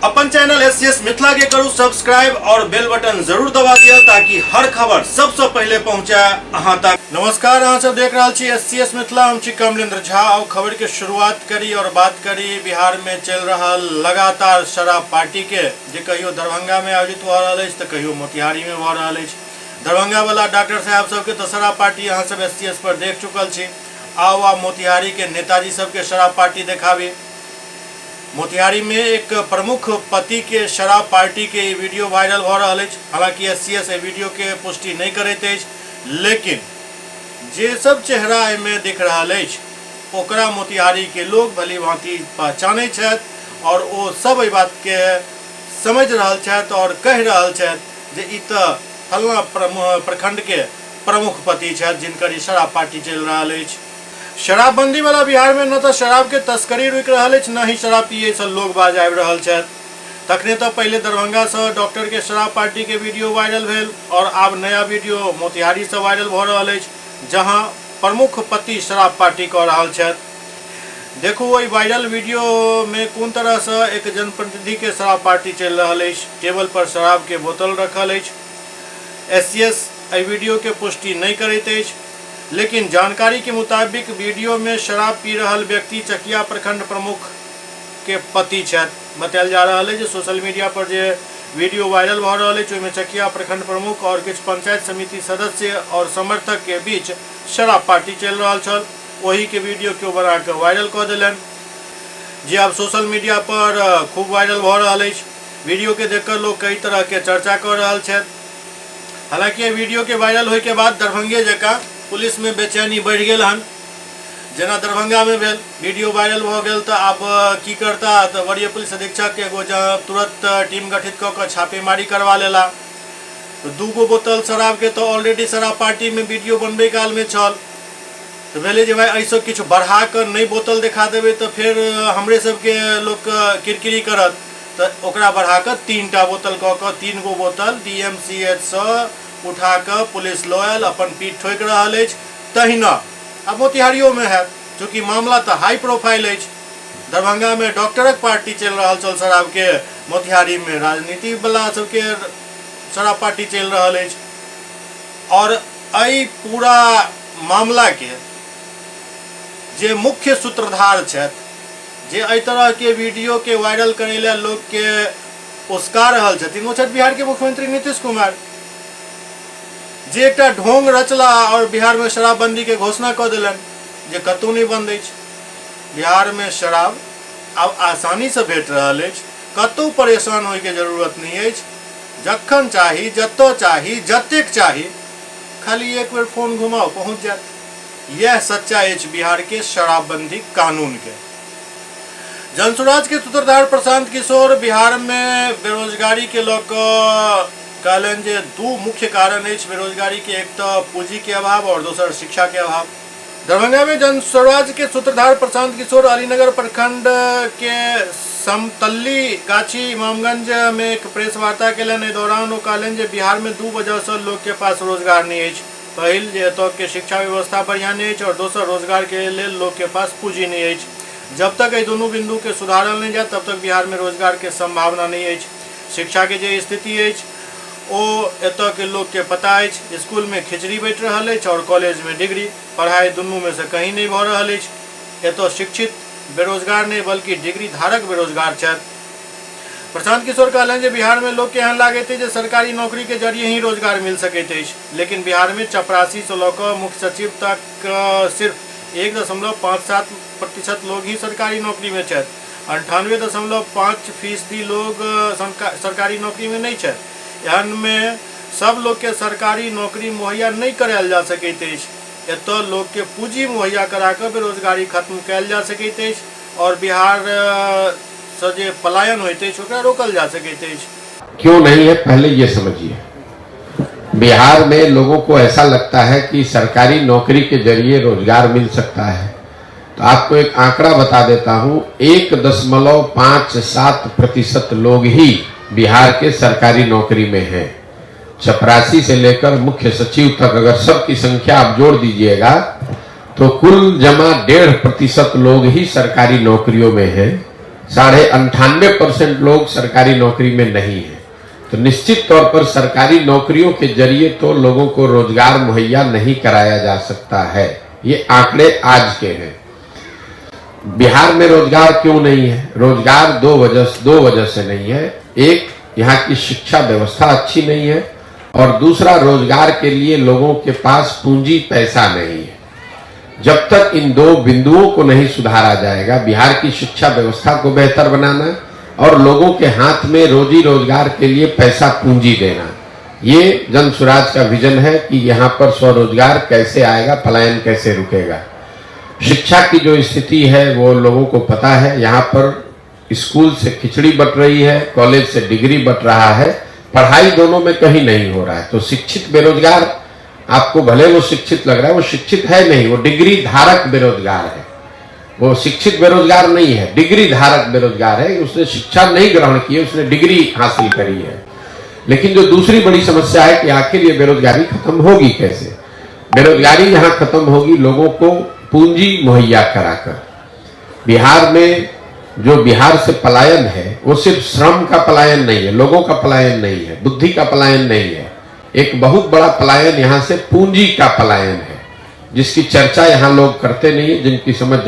अपन channel SCS Mithila के करू subscribe और बेल बटन जरूर दबा दिया ताकि हर खबर सबसे पहले पहुंचे अहां तक। नमस्कार, अहां सब देख रहा छी एससीएस मिथिला। हम छी कमलेंद्र झा और खबर के शुरुआत करी और बात करी बिहार में चल रहा लगातार शराब पार्टी के, जे कहियो दरभंगा में आयोजित हो रहा है तो कहियो मोतिहारी में हो रहा है। दरभंगा वाला डॉक्टर साहब सबके तो शराब पार्टी अहाँ सब एससीएस पर देख चुकल छी। आओ आ मोतिहारी के नेताजी सबके शराब पार्टी देखाबी। मोतिहारी में एक प्रमुख पति के शराब पार्टी के वीडियो वायरल हो रहा है। हालांकि एससीएस वीडियो के पुष्टि नहीं करते, लेकिन जे सब चेहरा में दिख रहा है ओकरा मोतिहारी के लोग भली भांति पहचाने छथि और वो सब एहि बात के समझ रहा छथि और कह रहा छथि जे ई तो फलना प्रखंड के प्रमुख पति छथि जिनकर शराब पार्टी चल रहा है। शराबबंदी वाला बिहार में न तो शराब के तस्करी रुक रहा है, न ही शराब पिए से लोग बाज आबि रहल छथि। तखने तो पहले दरभंगा से डॉक्टर के शराब पार्टी के वीडियो वायरल भेल और अब नया वीडियो मोतिहारी से वायरल हो रहा है, जहां प्रमुख पति शराब पार्टी कह रहा छथि। देखू वही वायरल वीडियो में कोन तरह से एक जनप्रतिनिधि के शराब पार्टी चल रहा है। टेबल पर शराब के बोतल रखल है। एससीएस वीडियो के पुष्टि नहीं करते, लेकिन जानकारी के मुताबिक वीडियो में शराब पी रहा व्यक्ति चकिया प्रखंड प्रमुख के पति छथि। बतायल जा रहा है जो सोशल मीडिया पर जो वीडियो वायरल हो रहा है उसमें चकिया प्रखंड प्रमुख और कुछ पंचायत समिति सदस्य और समर्थक के बीच शराब पार्टी चल रहा छल। वही के वीडियो के बना के वायरल कर दिलन, जे अब सोशल मीडिया पर खूब वायरल हो रहा है। वीडियो के देखकर लोग कई तरह के चर्चा कर रहा छथि। हालांकि वीडियो के वायरल होने के बाद दरभंगे जका पुलिस में बेचैनी बढ़ गई हन। जना दरभंगा में भेल वीडियो वायरल हो गया तो अब की करता तो वरीय पुलिस अधीक्षक के एगो तुरंत टीम गठित कर छापेमारी करवा लेला। तो 2 बोतल शराब के तो ऑलरेडी शराब पार्टी में वीडियो बनबे काल में छल। तो भेले जे भाई ऐसा किछु बढ़ा कर नहीं बोतल दिखा देवे तो फिर हमरे सबके लोग किरकिरी करत, तो ओकरा बढ़ा कर 3टा बोतल कह कर 3 गो बोतल डीएमसीएच से उठा कर पुलिस लॉयल अपन पीठ ठोक रहा है। तहिना अब मोतिहारियों में है, चूँकि मामला तो हाई प्रोफाइल है। दरभंगा में डॉक्टरक पार्टी चल रहा चल शराब के, मोतिहारी में राजनीति वाला सबके शराब पार्टी चल रहा है। और अई पूरा मामला के जे मुख्य सूत्रधार छथि, जे अई तरह के वीडियो के वायरल करेला लोग के उस्का रहल छथिन, वो छथि बिहार के मुख्यमंत्री नीतीश कुमार, जे एक ढोंग रचला और बिहार में शराबबंदी के घोषणा कर दिलन जे कतौ नहीं बंद है। बिहार में शराब अब आसानी से भेट रहा है, कतौ परेशान होय के जरूरत नहीं है। जखन चाही, जतो चाही, जतेक चाही, खाली एक बेर फोन घुमाओ पहुंच जाए। यह सच्चाई है बिहार के शराबबंदी कानून के। जनसुराज के सूत्रधार प्रशांत किशोर बिहार में बेरोजगारी के लोग कहलन जे 2 मुख्य कारण है बेरोजगारी के, एक तो पूंजी के अभाव और दूसरा शिक्षा के अभाव। दरभंगा में जनस्वराज के सूत्रधार प्रशांत किशोर अलीनगर प्रखंड के समतल्ली गाछी इमामगंज में एक प्रेस वार्ता केलन। दौरान वो कहलन जे बिहार में 2 वजह से लोग के पास रोजगार नहीं है। पहिल जे तो के शिक्षा व्यवस्था बढ़िया नहीं है और दोसर रोजगार के लिए लोग के पास पूंजी नहीं है। जब तक ये दोनों बिंदु के सुधारल नहीं जाए तब तक बिहार में रोजगार के संभावना नहीं है। शिक्षा के जो स्थिति है ओ एतऽ के लोग के पता है, स्कूल में खिचड़ी बैठ रहा है और कॉलेज में डिग्री, पढ़ाई दुनू में से कहीं नहीं भ रहा है। एतऽ शिक्षित बेरोजगार नहीं बल्कि डिग्री धारक बेरोजगार छथि। प्रशांत किशोर कहलन जे बिहार में लोग के एहन लागैत है जे सरकारी नौकरी के जरिए ही रोजगार मिल सकैत अछि, लेकिन बिहार में चपरासी से लऽ मुख्य सचिव तक सिर्फ 1.57% लोग ही सरकारी नौकरी में छथि। 98.5% लोग सरकारी नौकरी में नहीं छथि। एहन में सब लोग के सरकारी नौकरी मुहैया नहीं करायल जा सकैत अछि। एतऽ लोग के पूंजी मुहैया करा कर बेरोजगारी खत्म कयल जा सकैत अछि और बिहार से जे पलायन होइत अछि ओकरा रोकल जा सकैत अछि। क्यों नहीं है, पहले ये समझिए। बिहार में लोगों को ऐसा लगता है कि सरकारी नौकरी के जरिए रोजगार मिल सकता है। तो आपको एक आंकड़ा बता देता हूं, 1.57% लोग ही बिहार के सरकारी नौकरी में हैं। चपरासी से लेकर मुख्य सचिव तक अगर सबकी संख्या आप जोड़ दीजिएगा तो कुल जमा 1.5% लोग ही सरकारी नौकरियों में हैं 98.98% लोग सरकारी नौकरी में नहीं है। तो निश्चित तौर पर सरकारी नौकरियों के जरिए तो लोगों को रोजगार मुहैया नहीं कराया जा सकता है। ये आंकड़े आज के हैं। बिहार में रोजगार क्यों नहीं है? रोजगार दो वजह से नहीं है। एक, यहाँ की शिक्षा व्यवस्था अच्छी नहीं है, और दूसरा, रोजगार के लिए लोगों के पास पूंजी पैसा नहीं है। जब तक इन दो बिंदुओं को नहीं सुधारा जाएगा, बिहार की शिक्षा व्यवस्था को बेहतर बनाना और लोगों के हाथ में रोजी रोजगार के लिए पैसा पूंजी देना, ये जन स्वराज का विजन है कि यहाँ पर स्वरोजगार कैसे आएगा, पलायन कैसे रुकेगा। शिक्षा की जो स्थिति है वो लोगों को पता है। यहाँ पर स्कूल से खिचड़ी बट रही है, कॉलेज से डिग्री बट रहा है, पढ़ाई दोनों में कहीं नहीं हो रहा है। तो शिक्षित बेरोजगार, आपको भले वो शिक्षित लग रहा है, वो शिक्षित है नहीं, वो डिग्री धारक बेरोजगार है। वो शिक्षित बेरोजगार नहीं है, डिग्री धारक बेरोजगार है। उसने शिक्षा नहीं ग्रहण की है, उसने डिग्री हासिल करी है। लेकिन जो दूसरी बड़ी समस्या है कि आखिर ये बेरोजगारी खत्म होगी कैसे? बेरोजगारी यहाँ खत्म होगी लोगों को पूंजी मुहैया कराकर। बिहार में जो बिहार से पलायन है वो सिर्फ श्रम का पलायन नहीं है, लोगों का पलायन नहीं है, बुद्धि का पलायन नहीं है। एक बहुत बड़ा पलायन यहाँ से पूंजी का पलायन है, जिसकी चर्चा यहाँ लोग करते नहीं है, जिनकी समझ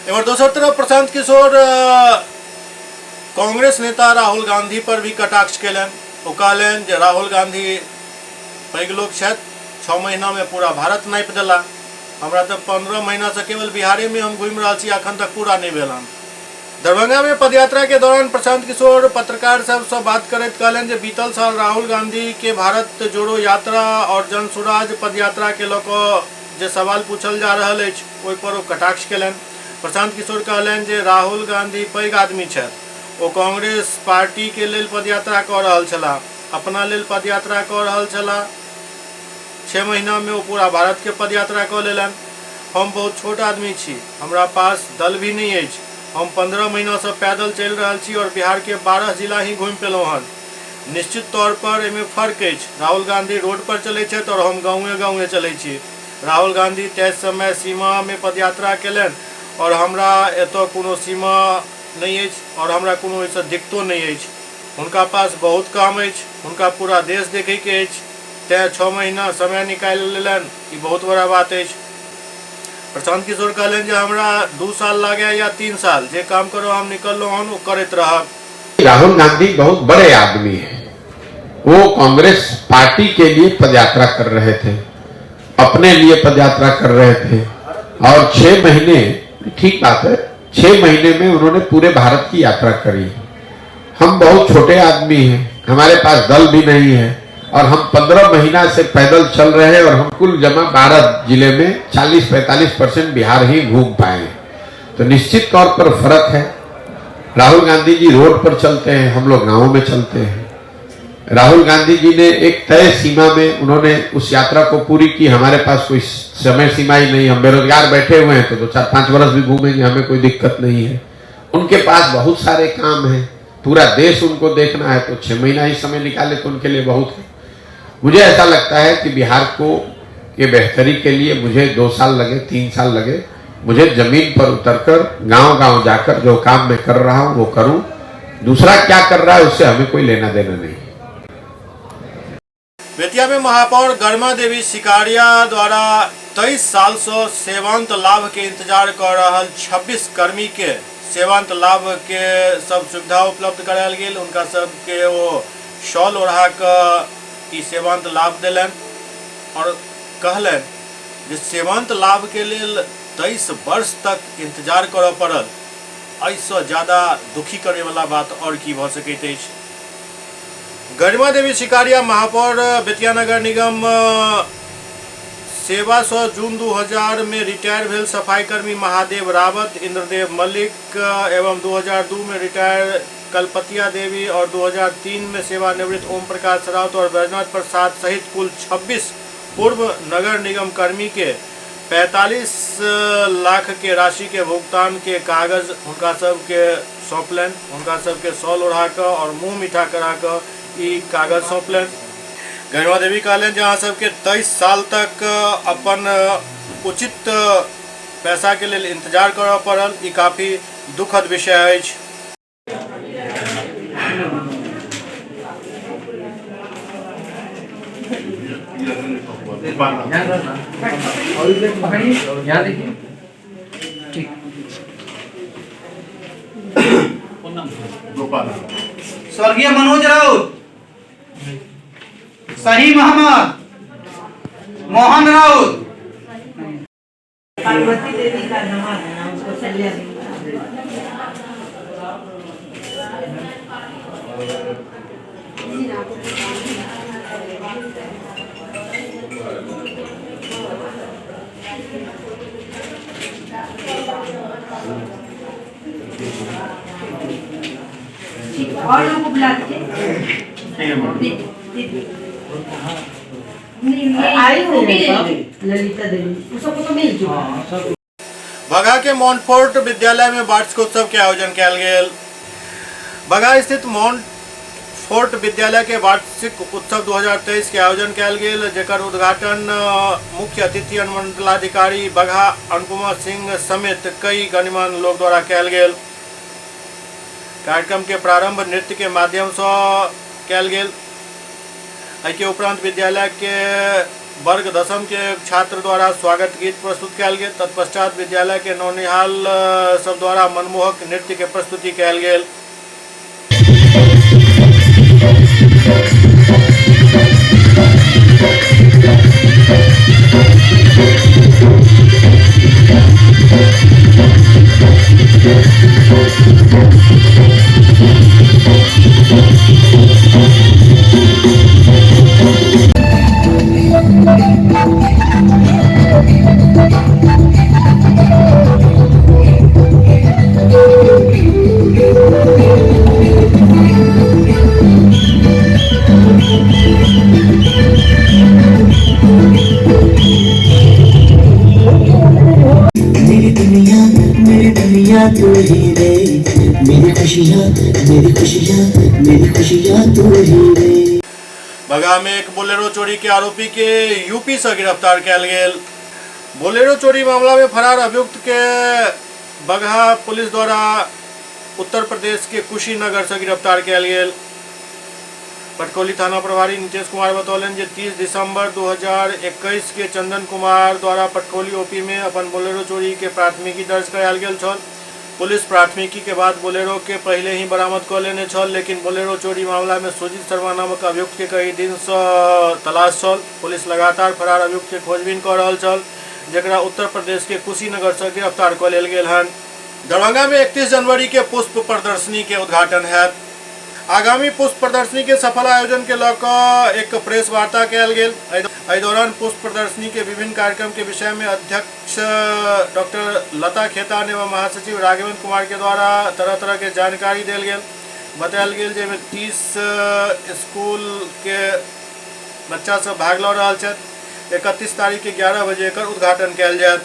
और दूसरी तरफ प्रशांत किशोर कांग्रेस नेता राहुल गांधी पर भी कटाक्ष केलन। ओ कहलन जे राहुल गांधी पैघ लोग छथि, 6 महीना में पूरा भारत नापि देला। हमरा तो 15 महीना से केवल बिहारे में हम घूम रहा छी, अखन तक पूरा नहीं भेल। दरभंगा में पदयात्रा के दौरान प्रशांत किशोर पत्रकार सब से बात करते कहलन जे बीतल साल राहुल गांधी के भारत जोड़ो यात्रा और जन स्वराज पदयात्रा के लऽ जे सवाल पूछल जा रहा है ओहि पर ओ कटाक्ष केलन। प्रशांत किशोर कहलन जे राहुल गांधी पैघ आदमी छथि, ओ कांग्रेस पार्टी के लेल पदयात्रा कऽ रहल छलाह, अपना लेल पदयात्रा कऽ रहल छलाह। 6 महीना में वो पूरा भारत के पदयात्रा कऽ लेलन। हम बहुत छोट आदमी छी, हमरा पास दल भी नहीं है। हम 15 महीना से पैदल चल रहा छी और बिहार के 12 जिला ही घूम पेलहुँ हन। निश्चित तौर पर एहिमे फर्क अछि। राहुल गांधी रोड पर चलै छथि और हम गाँवे चलै छी। राहुल गांधी तय समय सीमा में पदयात्रा केलन और हमरा एतऽ कोनो सीमा नहीं अछि और हमरा कोनो एहिसँ दिक्कतो नहीं अछि। हुनका पास बहुत काम अछि, हुनका पूरा देश देखैके अछि, तय 6 महीना समय निकालि लेलन, ई बहुत बड़ा बात है। प्रशांत किशोर कहलन जे हमरा 2 साल लागे या 3 साल, जे काम करो हम निकल हन वो करते रहब। राहुल गांधी बहुत बड़े आदमी हैं। वो कांग्रेस पार्टी के लिए पदयात्रा कर रहे थे, अपने लिए पदयात्रा कर रहे थे, और 6 महीने, ठीक बात है, 6 महीने में उन्होंने पूरे भारत की यात्रा करी। हम बहुत छोटे आदमी हैं, हमारे पास दल भी नहीं है, और हम 15 महीना से पैदल चल रहे हैं, और हम कुल जमा 12 जिले में 40-45% बिहार ही घूम पाए। तो निश्चित तौर पर फर्क है। राहुल गांधी जी रोड पर चलते हैं, हम लोग गाँव में चलते हैं। राहुल गांधी जी ने एक तय सीमा में उन्होंने उस यात्रा को पूरी की। हमारे पास कोई समय सीमा ही नहीं, हम बेरोजगार बैठे हुए हैं तो 2-4-5 वर्ष भी घूमेंगे, हमें कोई दिक्कत नहीं है। उनके पास बहुत सारे काम हैं, पूरा देश उनको देखना है, तो 6 महीना ही समय निकाले तो उनके लिए बहुत है। मुझे ऐसा लगता है कि बिहार को के बेहतरी के लिए मुझे 2 साल लगे, 3 साल लगे, मुझे जमीन पर उतरकर गांव-गांव जाकर जो काम मैं कर रहा हूं वो करूं। दूसरा क्या कर रहा है उससे हमें कोई लेना देना नहीं। बेतिया में महापौर गरिमा देवी सिकारिया द्वारा 23 साल से सेवांत लाभ के इंतजार कर रहा 26 कर्मी के सेवांत लाभ के सब सुविधा उपलब्ध करायल गेल। उनका सबके वो शॉल ओढ़ा के ई सेवांत लाभ दिलन और कहलन जे सेवांत लाभ के लेल 23 वर्ष तक इंतजार करऽ पड़ल। ऐसे ज्यादा दुखी करे वाला बात और की भ सकैत अछि। गरिमा देवी सिकारिया महापौर बेतिया नगर निगम सेवा से जून 2000 में रिटायर भेल सफाई कर्मी महादेव रावत, इंद्रदेव मलिक एवं 2002 में रिटायर कलपतिया देवी और 2003 में सेवानिवृत्त ओम प्रकाश राउत और बैजनाथ प्रसाद सहित कुल 26 पूर्व नगर निगम कर्मी के 45 लाख के राशि के भुगतान के कागज उनका सबके सौंपलन। उनका सबके सॉल ओढ़ा कर और मुंह मीठा करा कर ई कागज सौंपलन। गरिमा देवी कहलन जहाँ सबके 23 साल तक अपन उचित पैसा के लिए इंतजार करऽ पड़ल, ई काफ़ी दुखद विषय अछि। स्वर्गीय मनोज राउत, सही मोहम्मद, मोहन राउत, पार्वती देवी का नाम है ना, उसको चलिए और लोगों को बुला दीजिए। आई होगी ललिता देवी, उसको तो मिल चुका। बगहा के मोंटफोर्ट विद्यालय में वार्षिकोत्सव के आयोजन कयल गेल। बगहा स्थित मोंटफोर्ट विद्यालय के वार्षिक उत्सव 2023 के आयोजन कयल गेल, जेकर उद्घाटन मुख्य अतिथि अनुमंडलाधिकारी बगहा अनुपमा सिंह समेत कई गणमान्य लोग द्वारा कयल गेल। कार्यक्रम के प्रारंभ नृत्य के माध्यम से कयल गेल। एहि के उपरांत विद्यालय के वर्ग दशम के छात्र द्वारा स्वागत गीत प्रस्तुत कयल गेल। तत्पश्चात विद्यालय के नौनिहाल सब द्वारा मनमोहक नृत्य के प्रस्तुति कयल गेल। तू ही रे, मेरी खुशियाँ तू ही रे। बगहा में एक बोलेरो चोरी के आरोपी के यूपी से गिरफ्तार कयल गेल। बोलेरो चोरी मामला में फरार अभियुक्त के बगहा पुलिस द्वारा उत्तर प्रदेश के कुशीनगर से गिरफ्तार कयल गेल। पटकौली थाना प्रभारी नीतीश कुमार बतौलन जे 30 दिसंबर 2021 के चंदन कुमार द्वारा पटकौली ओपी में अपन बोलेरो चोरी के प्राथमिकी दर्ज करायल गेल छल। पुलिस प्राथमिकी के बाद बोलेरो के पहले ही बरामद कर लेने छल, लेकिन बोलेरो चोरी मामला में सुजीत शर्मा नामक अभियुक्त के कई दिन से तलाश छल। पुलिस लगातार फरार अभियुक्त के खोजबीन कर रहल छल, जेकरा उत्तर प्रदेश के कुशीनगर से गिरफ्तार कर लेल गेल हन। दरभंगा में 31 जनवरी के पुष्प प्रदर्शनी के उद्घाटन है। आगामी पुष्प प्रदर्शनी के सफल आयोजन के लऽ एक प्रेस वार्ता कयल गेल। एहि दौरान पुष्प प्रदर्शनी के विभिन्न कार्यक्रम के विषय में अध्यक्ष डॉक्टर लता खेतान एवं महासचिव राघवेंद्र कुमार के द्वारा तरह तरह के जानकारी देल गेल। बतायल गेल जे 30 स्कूल के बच्चा सब भाग लऽ रहल छथि। 31 तारीख के 11 बजे एकर उद्घाटन कयल जायत।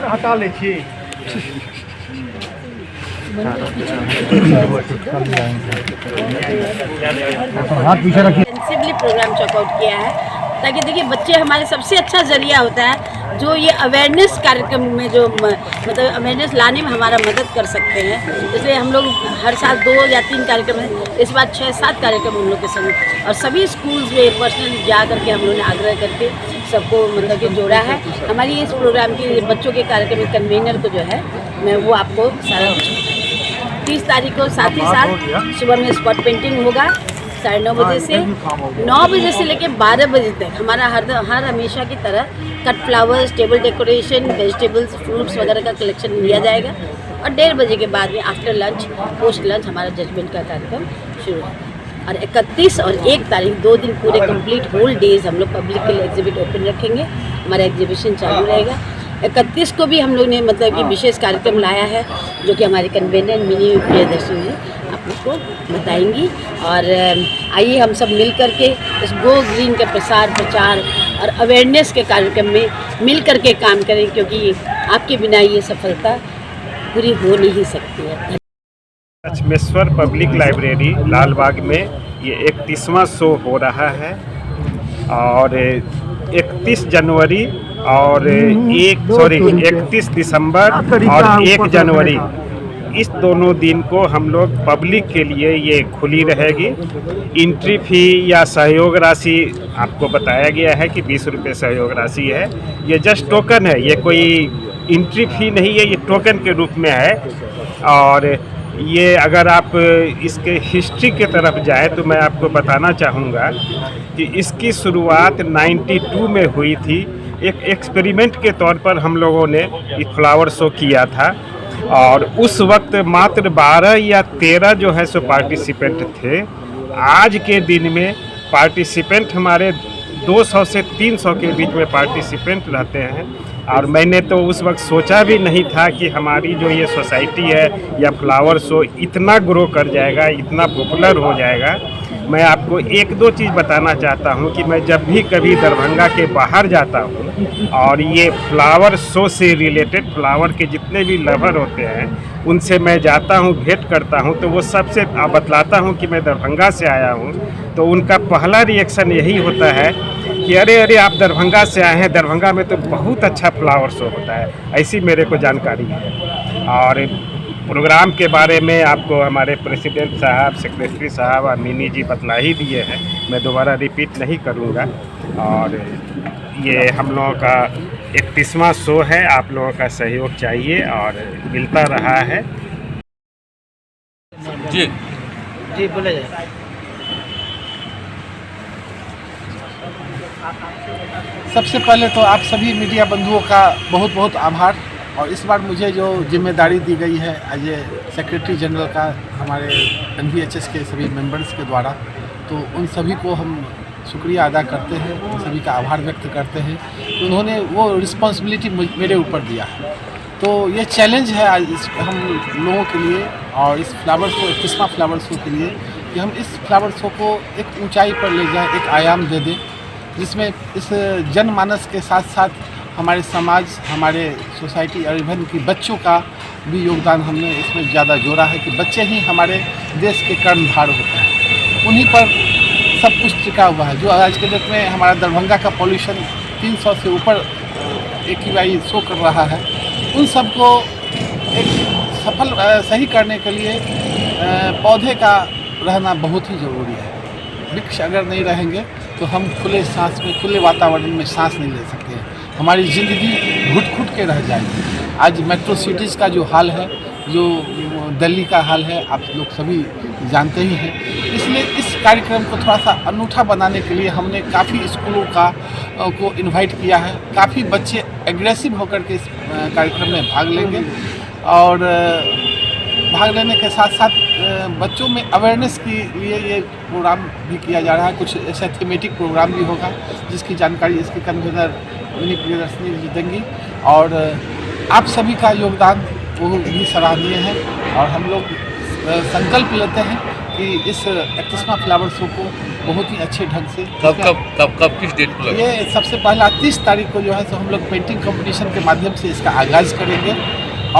हटा ले छी इंटेंसिवली प्रोग्राम चेकआउट किया है, ताकि देखिए बच्चे हमारे सबसे अच्छा जरिया होता है जो ये अवेयरनेस कार्यक्रम में जो मतलब अवेयरनेस लाने में हमारा मदद कर सकते हैं। इसलिए हम लोग हर साल 2 या 3 कार्यक्रम है, इस बार 6-7 कार्यक्रम हम लोग के संग और सभी स्कूल्स में पर्सनली जा करके हम लोगों ने आग्रह करके सबको मतलब कि जोड़ा है। हमारी इस प्रोग्राम के बच्चों के कार्यक्रम कन्वीनर को जो है मैं वो आपको सारा 30 तारीख को साथ ही साथ सुबह में स्पॉट पेंटिंग होगा 9:30 बजे से 9 बजे से लेकर 12 बजे तक हमारा हर हमेशा की तरह cut flowers, table decoration, vegetables, fruits वगैरह का कलेक्शन लिया जाएगा और 1:30 बजे के बाद में आफ्टर लंच, पोस्ट लंच हमारा जजमेंट का कार्यक्रम शुरू होगा। और 31 और 1 तारीख 2 दिन पूरे कंप्लीट होल डेज हम लोग पब्लिक के लिए एग्जिबिट ओपन रखेंगे। हमारा एग्जीबिशन चालू रहेगा। 31 को भी हम लोग ने मतलब कि विशेष कार्यक्रम लाया है जो कि हमारे कन्वीनर मिनी प्रियदर्शनी है आप लोग को बताएंगी। और आइए हम सब मिल कर के इस गो ग्रीन का प्रचार और अवेयरनेस के कार्यक्रम में मिल कर के काम करें, क्योंकि आपके बिना ये सफलता पूरी हो नहीं सकती है। लक्ष्मेश्वर पब्लिक लाइब्रेरी लालबाग में ये 31वां शो हो रहा है और 31 जनवरी और 31 दिसंबर और 1 जनवरी इस दोनों दिन को हम लोग पब्लिक के लिए ये खुली रहेगी। एंट्री फी या सहयोग राशि आपको बताया गया है कि 20 रुपये सहयोग राशि है। ये जस्ट टोकन है, ये कोई एंट्री फी नहीं है, ये टोकन के रूप में है। और ये अगर आप इसके हिस्ट्री के तरफ जाए तो मैं आपको बताना चाहूँगा कि इसकी शुरुआत 92 में हुई थी। एक एक्सपेरिमेंट के तौर पर हम लोगों ने ये फ्लावर शो किया था और उस वक्त मात्र 12 या 13 जो है सो पार्टिसिपेंट थे। आज के दिन में पार्टिसिपेंट हमारे 200 से 300 के बीच में पार्टिसिपेंट रहते हैं और मैंने तो उस वक्त सोचा भी नहीं था कि हमारी जो ये सोसाइटी है या फ्लावर शो इतना ग्रो कर जाएगा, इतना पॉपुलर हो जाएगा। मैं आपको एक दो चीज़ बताना चाहता हूँ कि मैं जब भी कभी दरभंगा के बाहर जाता हूँ और ये फ्लावर शो से रिलेटेड फ्लावर के जितने भी लवर होते हैं उनसे मैं जाता हूँ, भेंट करता हूँ, तो वो सबसे बतलाता हूँ कि मैं दरभंगा से आया हूँ, तो उनका पहला रिएक्शन यही होता है कि अरे अरे आप दरभंगा से आए हैं, दरभंगा में तो बहुत अच्छा फ्लावर शो होता है। ऐसी मेरे को जानकारी है। और प्रोग्राम के बारे में आपको हमारे प्रेसिडेंट साहब, सेक्रेटरी साहब और मिनी जी बतला ही दिए हैं, मैं दोबारा रिपीट नहीं करूँगा। और ये हम लोगों का 31वां शो है, आप लोगों का सहयोग चाहिए और मिलता रहा है। जी बोले जाए। सबसे पहले तो आप सभी मीडिया बंधुओं का बहुत बहुत आभार। और इस बार मुझे जो जिम्मेदारी दी गई है एज ए सेक्रेटरी जनरल का हमारे NVHS के सभी मेंबर्स के द्वारा, तो उन सभी को हम शुक्रिया अदा करते हैं, उन सभी का आभार व्यक्त करते हैं कि उन्होंने वो रिस्पॉन्सिबिलिटी मेरे ऊपर दिया है। तो ये चैलेंज है आज हम लोगों के लिए और इस फ्लावर शो 31वां फ्लावर शो के लिए कि हम इस फ्लावर शो को एक ऊंचाई पर ले जाएं, एक आयाम दे दें, जिसमें इस जनमानस के साथ साथ हमारे समाज, हमारे सोसाइटी और इवन की बच्चों का भी योगदान हमने इसमें ज़्यादा जोड़ा है कि बच्चे ही हमारे देश के कर्णधार होते हैं, उन्हीं पर सब कुछ टिका हुआ है। जो आज के डेट में हमारा दरभंगा का पॉल्यूशन 300 से ऊपर AQI शो कर रहा है, उन सबको एक सफल सही करने के लिए पौधे का रहना बहुत ही ज़रूरी है। वृक्ष अगर नहीं रहेंगे तो हम खुले सांस में, खुले वातावरण में सांस नहीं ले सकते हैं, हमारी ज़िंदगी घुट के रह जाएगी। आज मेट्रो सिटीज़ का जो हाल है, जो दिल्ली का हाल है, आप लोग सभी जानते ही हैं। इसलिए इस कार्यक्रम को थोड़ा सा अनूठा बनाने के लिए हमने काफ़ी स्कूलों को इनवाइट किया है। काफ़ी बच्चे एग्रेसिव होकर के इस कार्यक्रम में भाग लेंगे और भाग लेने के साथ साथ बच्चों में अवेयरनेस के लिए ये प्रोग्राम भी किया जा रहा है। कुछ ऐसा थीमेटिक प्रोग्राम भी होगा जिसकी जानकारी इसके कन्वीनर मिनी प्रियदर्शनी जी देंगी और आप सभी का योगदान वो भी सराहनीय है। और हम लोग संकल्प लेते हैं कि इस 31वां फ्लावर शो को बहुत ही अच्छे ढंग से कब किस डेट को ये सबसे पहला 30 तारीख को जो है तो हम लोग पेंटिंग कंपटीशन के माध्यम से इसका आगाज़ करेंगे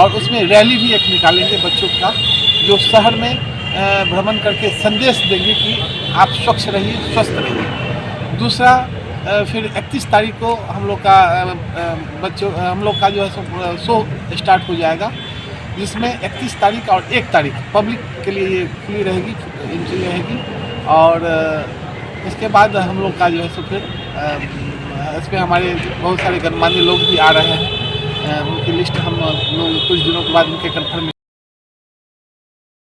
और उसमें रैली भी एक निकालेंगे बच्चों का, जो शहर में भ्रमण करके संदेश देंगे कि आप स्वच्छ रहिए, स्वस्थ रहिए। दूसरा फिर 31 तारीख को हम लोग का जो है शो स्टार्ट हो जाएगा, जिसमें 31 तारीख और 1 तारीख पब्लिक के लिए ये खुली रहेगी, एंट्री रहेगी। और इसके बाद हम लोग का जो है सो फिर इसमें हमारे बहुत सारे गणमान्य लोग भी आ रहे हैं, उनकी लिस्ट हम लोग कुछ दिनों के बाद उनके कन्फर्म।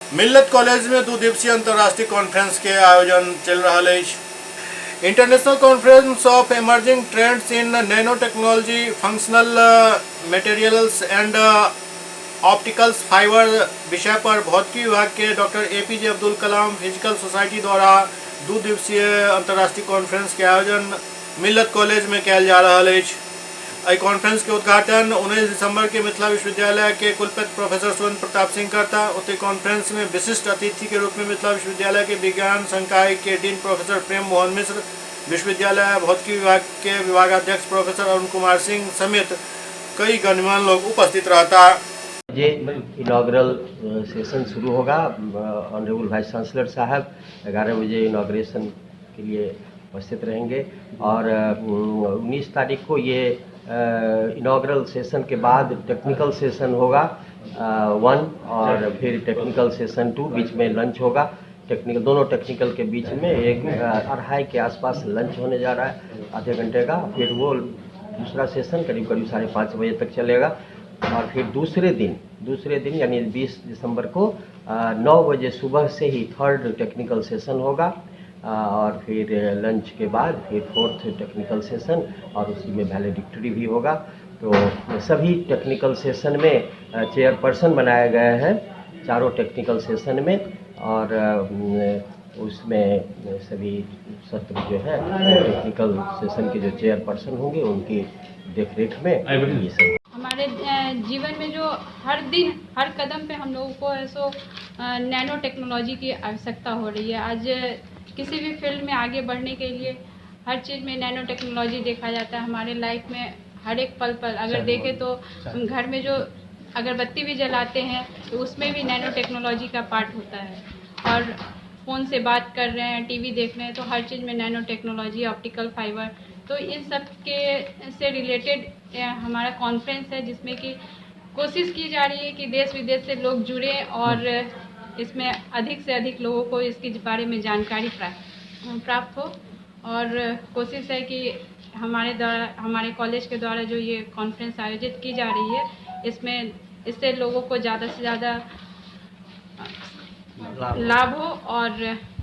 मिल्लत कॉलेज में 2 दिवसीय अंतर्राष्ट्रीय कॉन्फ्रेंस के आयोजन चल रहा है। International conference of emerging trends in nano technology, functional materials and opticals fibre विषय पर भौतिकी विभाग के doctor APJ Abdul Kalam physical society द्वारा 2 दिवसीय अंतर्राष्ट्रीय कॉन्फ्रेंस के आयोजन मिल्लत कॉलेज में किया जा रहा है। कॉन्फ्रेंस के उद्घाटन 19 दिसंबर के मिथिला विश्वविद्यालय के कुलपति प्रोफेसर सुरेंद्र प्रताप सिंह करता। उक्त कॉन्फ्रेंस में विशिष्ट अतिथि के रूप में मिथिला विश्वविद्यालय के विज्ञान संकाय के डीन प्रोफेसर प्रेम मोहन मिश्र, विश्वविद्यालय भौतिकी विभाग के विभागाध्यक्ष प्रोफेसर अरुण कुमार सिंह समेत कई गणमान्य लोग उपस्थित रहता। बजे इनाग्रल सेशन शुरू होगा। ऑनरेबल वाइस चांसलर साहब 11 बजे इनाग्रेशन के लिए उपस्थित रहेंगे और 19 तारीख को ये इनाग्रल सेशन के बाद टेक्निकल सेशन होगा 1 और फिर टेक्निकल सेशन 2, बीच में लंच होगा। दोनों टेक्निकल के बीच में 1-2:30 के आसपास लंच होने जा रहा है, आधे घंटे का। फिर वो दूसरा सेशन करीब 5:30 बजे तक चलेगा और फिर दूसरे दिन यानी 20 दिसंबर को 9 बजे सुबह से ही थर्ड टेक्निकल सेशन होगा और फिर लंच के बाद फिर फोर्थ टेक्निकल सेशन और उसी में वैलेडिक्टरी भी होगा। तो सभी टेक्निकल सेशन में चेयरपर्सन बनाए गए हैं चारों टेक्निकल सेशन में और उसमें सभी सत्र जो है टेक्निकल सेशन के जो चेयरपर्सन होंगे उनकी देखरेख में ये सब। हमारे जीवन में जो हर दिन हर कदम पे हम लोगों को ऐसो नैनो टेक्नोलॉजी की आवश्यकता हो रही है। आज किसी भी फील्ड में आगे बढ़ने के लिए हर चीज़ में नैनो टेक्नोलॉजी देखा जाता है। हमारे लाइफ में हर एक पल अगर देखें तो हम घर में जो अगरबत्ती भी जलाते हैं तो उसमें भी नैनो टेक्नोलॉजी का पार्ट होता है और फ़ोन से बात कर रहे हैं, टीवी देख रहे हैं तो हर चीज़ में नैनो टेक्नोलॉजी, ऑप्टिकल फाइबर, तो इन सब के से रिलेटेड हमारा कॉन्फ्रेंस है जिसमें कि कोशिश की जा रही है कि देश विदेश से लोग जुड़े और इसमें अधिक से अधिक लोगों को इसके बारे में जानकारी प्राप्त हो और कोशिश है कि हमारे कॉलेज के द्वारा जो ये कॉन्फ्रेंस आयोजित की जा रही है इससे लोगों को ज़्यादा से ज़्यादा लाभ हो और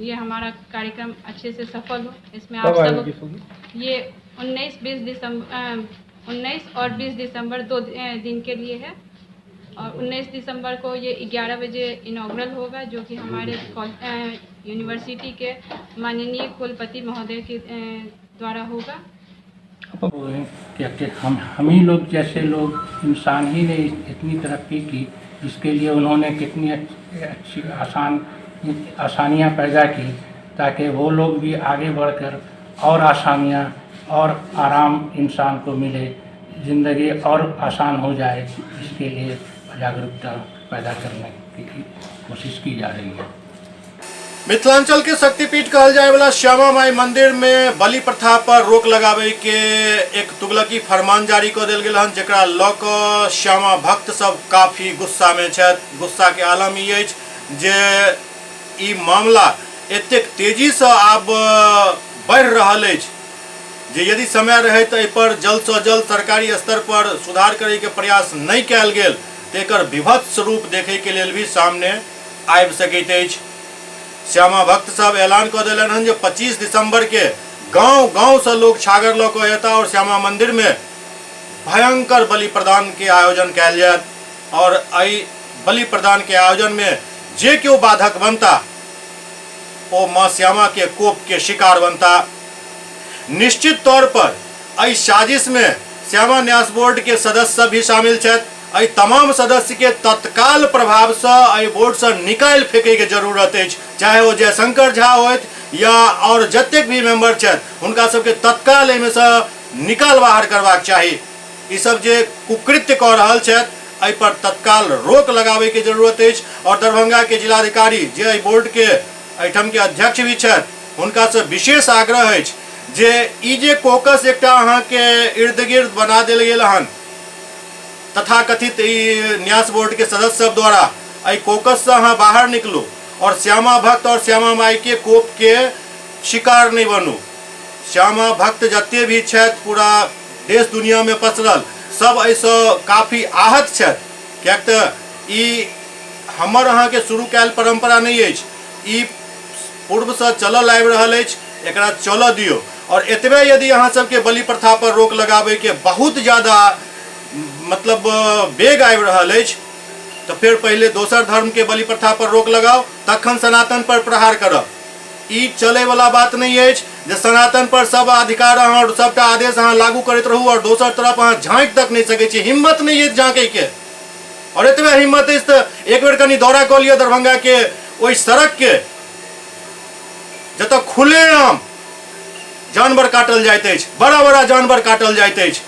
ये हमारा कार्यक्रम अच्छे से सफल हो। इसमें आप सब ये 19 और 20 दिसंबर 2 दिन के लिए है और 19 दिसंबर को ये 11 बजे इनाग्रल होगा जो कि हमारे यूनिवर्सिटी के माननीय कुलपति महोदय के द्वारा होगा। कि हम ही लोग जैसे लोग इंसान ही ने इतनी तरक्की की जिसके लिए उन्होंने कितनी अच्छी आसानियाँ पैदा की ताकि वो लोग भी आगे बढ़कर और आसानियाँ और आराम इंसान को मिले, ज़िंदगी और आसान हो जाए, इसके लिए जागरूकता पैदा करने की कोशिश की जा रही है। मिथिलांचल के शक्तिपीठ कहल जाए वाला श्यामा माई मंदिर में बलि प्रथा पर रोक लगावे के एक तुगलकी फरमान जारी कर देल गेल हन, जेकरा लऽ कऽ श्यामा भक्त सब काफी गुस्सा में छथि। गुस्सा के आलम ई अछि जे ई मामला एतेक तेजी से आब बढ़ि रहल अछि जे यदि समय रहे तो एहि पर जल्द से जल्द सरकारी स्तर पर सुधार करे के प्रयास नहीं कयल गेल तऽ एकर विभत्स रूप देखे के लेल भी सामने आबि सकैत अछि। श्यामा भक्त सब ऐलान कर दिलन हन जे 25 दिसंबर के गांव गांव से लोग छागर लऽ कऽ एता और श्यामा मंदिर में भयंकर बलि प्रदान के आयोजन कयल जायत और एहि बलि प्रदान के आयोजन में जे केओ बाधक बनता ओ माँ श्यामा के कोप के शिकार बनता। निश्चित तौर पर एहि साजिश में श्यामा न्यास बोर्ड के सदस्य भी शामिल छथि। एहि तमाम सदस्य के तत्काल प्रभाव से एहि बोर्ड से निकाल फेंके के जरूरत अछि, चाहे वो जयशंकर झा होत या और जतेक भी मेंबर छथि हुनका सबके तत्काल एहिमे से निकाल बाहर करबाक चाही। ई सब जे कुकृत्य कऽ रहल छथि एहि पर तत्काल रोक लगावे के जरूरत अछि और दरभंगा के जिलाधिकारी जे एहि बोर्ड के एहिठाम के अध्यक्ष भी छथि हुनका से विशेष आग्रह अछि जे ई जे कोकस एकटा अहाँ के इर्द गिर्द बना देल गेल हन तथाकथित न्यास बोर्ड के सदस्य सब द्वारा, एहि कोकस से अहाँ बाहर निकलू और श्यामा भक्त और श्यामा माई के कोप के शिकार नहीं बनू। श्यामा भक्त जते भी छथि पूरा देश दुनिया में पसरल सब ऐसे काफी आहत छथि, कियाक तऽ ई हमर अहाँ के शुरू कैल परंपरा नहीं अछि, ई पूर्व से चलल आबि रहल अछि, एकरा चलऽ दियौ। और एतबे यदि अहाँ सबके बलि प्रथा पर रोक लगाबै के बहुत ज्यादा मतलब बेग आबि रहल अछि तो फिर पहले दोसर धर्म के बलि प्रथा पर रोक लगाओ तखन सनातन पर प्रहार करब। ई चले वाला बात नहीं अछि जे सनातन पर सब अधिकार और सबटा आदेश अहाँ लागू करैत रहू और दोसर तरफ अहाँ झाँकि तक नहीं सकै छी, हिम्मत नहीं अछि झाँकै के। और एतबे हिम्मत अछि तऽ एक बेर कनी दौरा कऽ लिअ दरभंगा के ओहि सड़क के जतऽ खुलेआम जानवर काटल जाइत अछि, बड़ा बड़ा जानवर काटल जाइत अछि,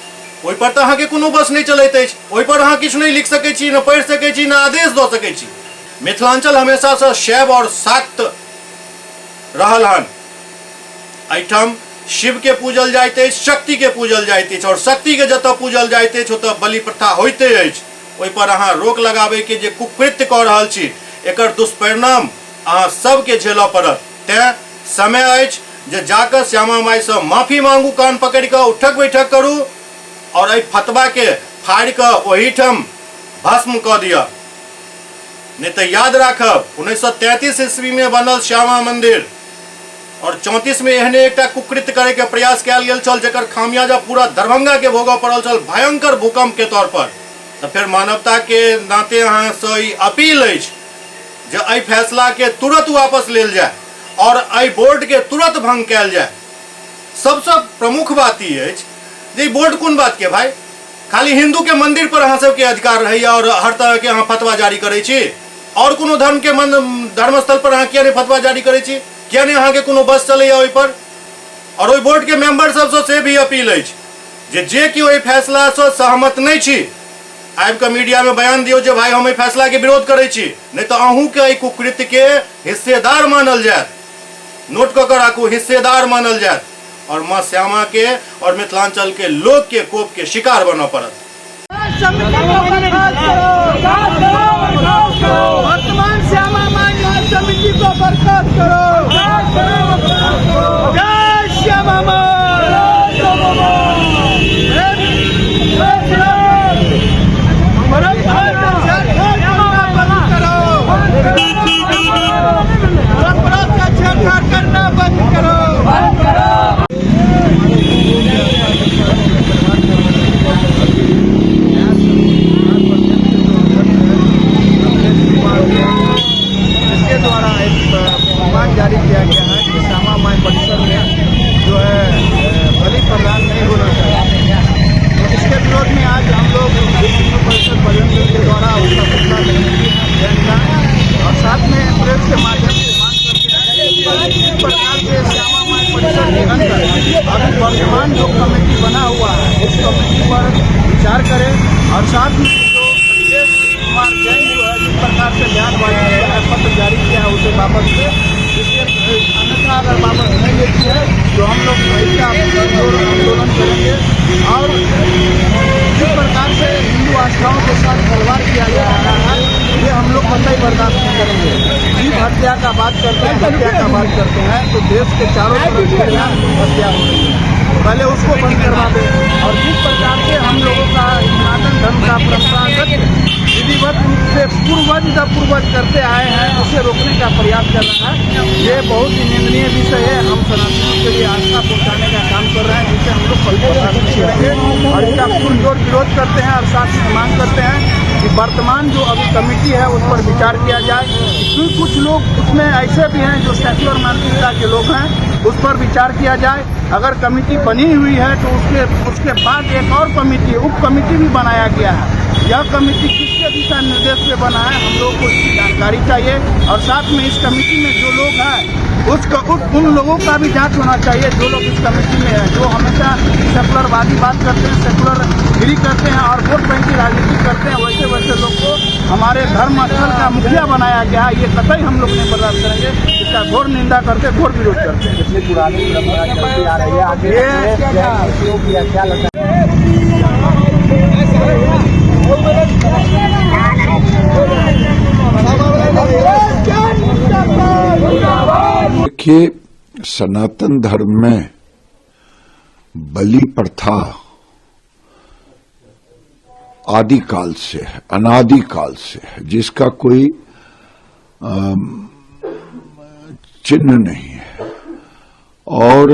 ओहि पर तऽ अहाँके कोनो बस नहि चलैत अछि, ओहि पर अहाँ किछु नहीं लिख सकै छी, न पढ़ि सकै छी, न आदेश दऽ सकै छी। मिथिलांचल हमेशा से शैव और शाक्त रहल हन। एहिठाम शिव के पूजल जाइत अछि, शक्ति के पूजल जाइत अछि, और शक्ति के जतऽ पूजल जाइत अछि ओतऽ बलि प्रथा होइते अछि। ओहि पर अहाँ रोक लगाबै के जे कुकृत्य कऽ रहल छी, एकर दुष्परिणाम अहाँ सबके झेलऽ पड़त। तें समय अछि जे जाकऽ श्यामा माई से माफी मांगू, कान पकड़ कऽ उठक बैठक करू, और एहि फतवा के फाड़ि कऽ ओहिठाम भस्म कऽ दिअ। नहीं तो याद राखब 1933 ईस्वी में बनल श्यामा मंदिर और 34 में एहने एकटा कुकृत्य करे के प्रयास कयल गेल छल, जेकर खामियाजा पूरा दरभंगा के भोगऽ पड़ल छल, भयंकर भूकंप के तौर पर। तो फिर मानवता के नाते अहाँ से ई अपील अछि जे एहि फैसला के तुरंत वापस लेल जाए और एहि बोर्ड के तुरंत भंग कयल जाए। सबसे प्रमुख बात ई अछि जे बोर्ड कोन बात के भाई, खाली हिंदू के मंदिर पर अहाँ सबके अधिकार रहैया और हर तरह के अहाँ फतवा जारी करै छी, और कोनो धर्म के धर्मस्थल पर अहाँ किया नहीं फतवा जारी करै छी, किया नहीं अहाँ के कोनो बस चलैया ओहि पर। और ओहि बोर्ड के मेंबर सब से भी अपील अछि जे कि ओहि फैसला से सहमत नहीं छी, आबि कऽ मीडिया में बयान दियौ जे भाई हम एहि फैसला के विरोध करै छी, नहीं तो अहूँ के एहि कुकृत्य के हिस्सेदार मानल जायत। नोट कऽ के राखू, हिस्सेदार मानल जायत और माँ श्यामा के और मिथिलांचल के लोग के कोप के शिकार बनना पड़त। वर्तमान श्यामा माई समिति को बर्खास्त करो। जय श्यामा माई। करना बंद करो। इसके द्वारा एक फरमान जारी किया गया है कि श्यामा माई परिसर में जो है बलि प्रदान नहीं होना चाहिए। तो इसके विरोध में आज हम लोग हिंदू परिषद बजरंग दल के द्वारा उसका फैसला करने की और साथ में प्रेस के माध्यम से मांग करते हैं कि इस प्रकार से श्यामा माई परिसर के अंदर अभी वर्तमान जो कमेटी बना हुआ है उस कमेटी पर विचार करें, और साथ में जो कुमार जैन जो है जिस प्रकार से बयानबाजी पत्र जारी किया है उसे वापस ले, इसके अन्यथा अगर वापस नहीं लेती है तो हम लोग ऐसा आंदोलन करेंगे। और जिस प्रकार से हिंदू आस्थाओं के साथ खिलवाड़ किया जा रहा है ये हम लोग कतई बर्दाश्त नहीं करेंगे। जीव हत्या का बात करते हैं, हत्या का बात करते हैं तो देश के चारों तरफ हत्या हो रही है, पहले उसको बंद करवा दें। और जिस प्रकार से हम लोगों का सनातन धर्म का परंपरागत विधिवत रूप से पूर्वज करते आए हैं उसे रोकने का प्रयास कर रहा है, ये बहुत ही निंदनीय विषय है। हम सनातनियों के लिए आस्था पहुँचाने का काम कर रहे हैं, जिसे हम लोग कल बर्दाश्त नहीं करेंगे और इसका पुरजोर विरोध करते हैं। और साथ ही मांग करते हैं कि वर्तमान जो अभी कमेटी है उस पर विचार किया जाए, क्योंकि कुछ लोग उसमें ऐसे भी हैं जो सेक्युलर मानसिकता के लोग हैं, उस पर विचार किया जाए। अगर कमेटी बनी हुई है तो उसके बाद एक और कमेटी उप कमेटी भी बनाया गया है। यह कमेटी किसके दिशा निर्देश से बना है हम लोग को इसकी जानकारी चाहिए। और साथ में इस कमेटी में जो लोग हैं उन लोगों का भी जांच होना चाहिए जो लोग इस कमेटी में हैं, जो हमेशा सेकुलरवादी बात करते हैं, सेकुलर गिरी करते हैं और वोट बैंक की राजनीति करते हैं। वैसे लोग को हमारे धर्म स्थल का मुखिया बनाया गया है, ये कतई हम लोग नहीं बर्दाश्त करेंगे। इसका घोर निंदा करते, घोर विरोध करते हैं। इतनी पुरानी चलती आ रही है, आगे क्या लगता है? देखिए, सनातन धर्म में बलि प्रथा आदिकाल से है, अनादिकाल से है, जिसका कोई चिन्ह नहीं है। और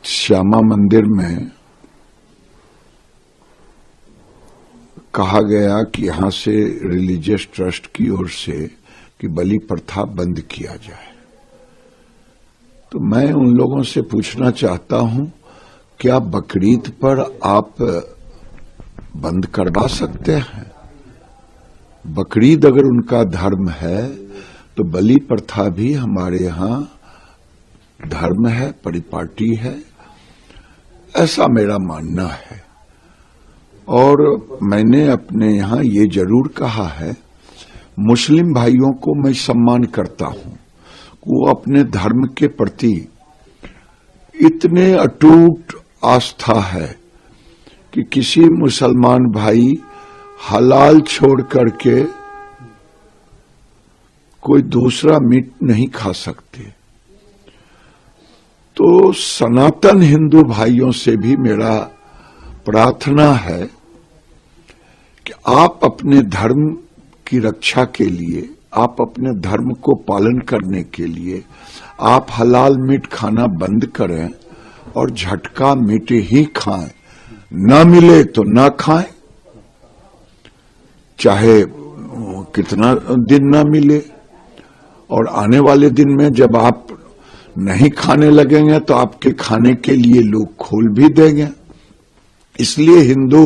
श्यामा मंदिर में कहा गया कि यहां से रिलीजियस ट्रस्ट की ओर से कि बलि प्रथा बंद किया जाए। तो मैं उन लोगों से पूछना चाहता हूं, क्या बकरीद पर आप बंद करवा सकते हैं? बकरीद अगर उनका धर्म है तो बलि प्रथा भी हमारे यहां धर्म है, परिपाटी है। ऐसा मेरा मानना है। और मैंने अपने यहां ये जरूर कहा है, मुस्लिम भाइयों को मैं सम्मान करता हूं, वो अपने धर्म के प्रति इतने अटूट आस्था है कि किसी मुसलमान भाई हलाल छोड़ करके कोई दूसरा मीट नहीं खा सकते। तो सनातन हिंदू भाइयों से भी मेरा प्रार्थना है कि आप अपने धर्म की रक्षा के लिए, आप अपने धर्म को पालन करने के लिए आप हलाल मीट खाना बंद करें और झटका मीट ही खाएं। ना मिले तो ना खाएं, चाहे कितना दिन ना मिले। और आने वाले दिन में जब आप नहीं खाने लगेंगे तो आपके खाने के लिए लोग खोल भी देंगे। इसलिए हिंदू,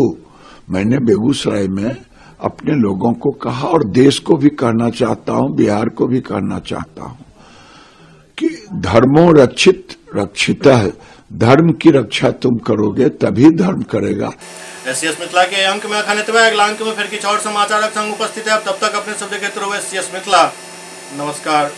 मैंने बेगूसराय में अपने लोगों को कहा और देश को भी कहना चाहता हूं, बिहार को भी कहना चाहता हूं कि धर्मो रक्षिता है, धर्म की रक्षा तुम करोगे तभी धर्म करेगा। एससीएस मिथिला के अंक में अखनितवा अगला अंक में फिर कुछ और समाचार संग उपस्थित है। तब तक अपने सब जगह SCS मिथिला। नमस्कार।